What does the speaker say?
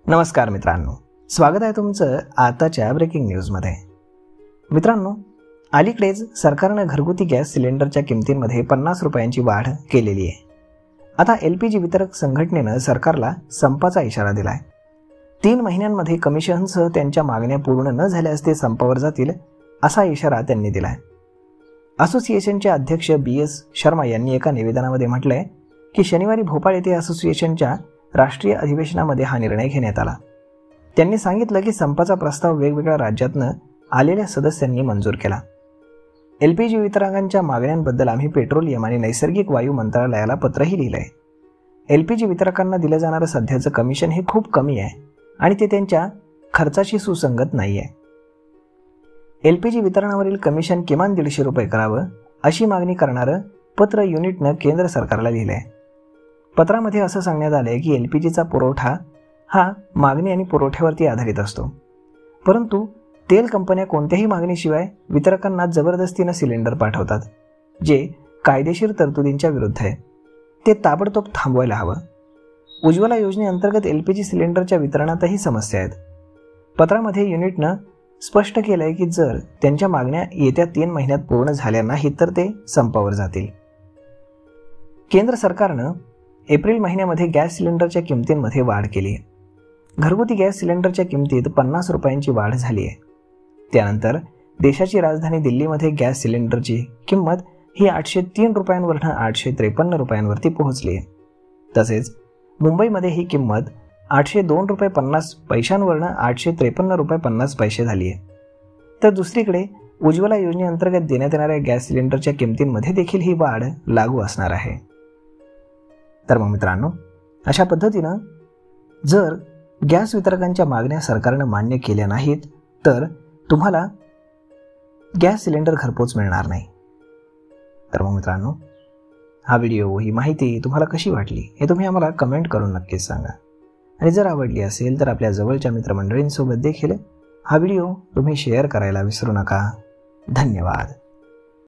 नमस्कार मित्रांनो, स्वागत आहे तुमचं आताच्या ब्रेकिंग न्यूजमध्ये। मित्रांनो, अलीकडेच सरकारने घरगुती गॅस सिलेंडरच्या किमतींमध्ये 50 रुपयांची वाढ केलेली आहे। आता LPG वितरक संघटनेने सरकारला संपाचा इशारा दिलाय। 3 महिन्यांमध्ये कमिशनसह त्यांच्या मागण्या पूर्ण न झाल्यास ते संपावर जातील असा इशारा त्यांनी दिलाय। असोसिएशनचे अध्यक्ष BS शर्मा यांनी एका निवेदनामध्ये म्हटलंय की शनिवारी भोपाळ येथे असोसिएशनच्या राष्ट्रीय अधिवेशनामध्ये हा निर्णय घेण्यात आला। त्यांनी सांगितलं की संपाचा प्रस्ताव वेगवेगळ्या राज्यातून आलेल्या सदस्यांनी मंजूर केला। LPG वितरकांच्या मागण्यांबद्दल आम्ही पेट्रोलियम आणि नैसर्गिक वायू मंत्रालयाला पत्रही लिहिलंय। LPG वितरकांना दिलं जाणारं सध्याचं कमिशन हे खूप कमी आहे आणि ते त्यांच्या खर्चाशी सुसंगत नाहीये। LPG वितरणावरील कमिशन किमान 150 रुपये करावं अशी मागणी करणारं पत्र युनिटनं केंद्र सरकारला लिहिलंय। पत्रामध्ये असं सांगण्यात आलंय की LPGचा पुरवठा हा मागणी आणि पुरवठ्यावरती आधारित असतो, परंतु तेल कंपन्या कोणत्याही मागणीशिवाय वितरकांना जबरदस्तीनं सिलेंडर पाठवतात, जे कायदेशीर तरतुदींच्या विरुद्ध आहे। ते ताबडतोब थांबवायला हवं। उज्ज्वला योजनेअंतर्गत LPG सिलेंडरच्या वितरणातही समस्या आहेत। पत्रामध्ये युनिटनं स्पष्ट केलंय की जर त्यांच्या मागण्या येत्या 3 महिन्यात पूर्ण झाल्या नाहीत तर ते संपावर जातील। केंद्र सरकारनं एप्रिल महिन्यामध्ये गॅस सिलेंडरच्या किमतींमध्ये वाढ केली आहे। घरगुती गॅस सिलेंडरच्या किमतीत 50 रुपयांची वाढ झाली आहे। त्यानंतर देशाची राजधानी दिल्लीमध्ये गॅस सिलेंडरची किंमत ही 803 रुपयांवरून 853 रुपयांवरती पोहोचली आहे। तसेच मुंबईमध्ये ही किंमत 802 रुपये 50 पैशांवरून 853 रुपये 50 पैसे झाली आहे। तर दुसरीकडे उज्ज्वला योजनेअंतर्गत देण्यात येणाऱ्या गॅस सिलेंडरच्या किमतींमध्ये देखील ही वाढ लागू असणार आहे। तर मग मित्रांनो, अशा पद्धतीनं जर गॅस वितरकांच्या मागण्या सरकारनं मान्य केल्या नाहीत तर तुम्हाला गॅस सिलेंडर घरपोच मिळणार नाही। तर मग मित्रांनो, हा व्हिडिओ, ही माहिती तुम्हाला कशी वाटली हे तुम्ही आम्हाला कमेंट करून नक्कीच सांगा। आणि जर आवडली असेल तर आपल्या जवळच्या मित्रमंडळींसोबत देखील हा व्हिडिओ तुम्ही शेअर करायला विसरू नका। धन्यवाद।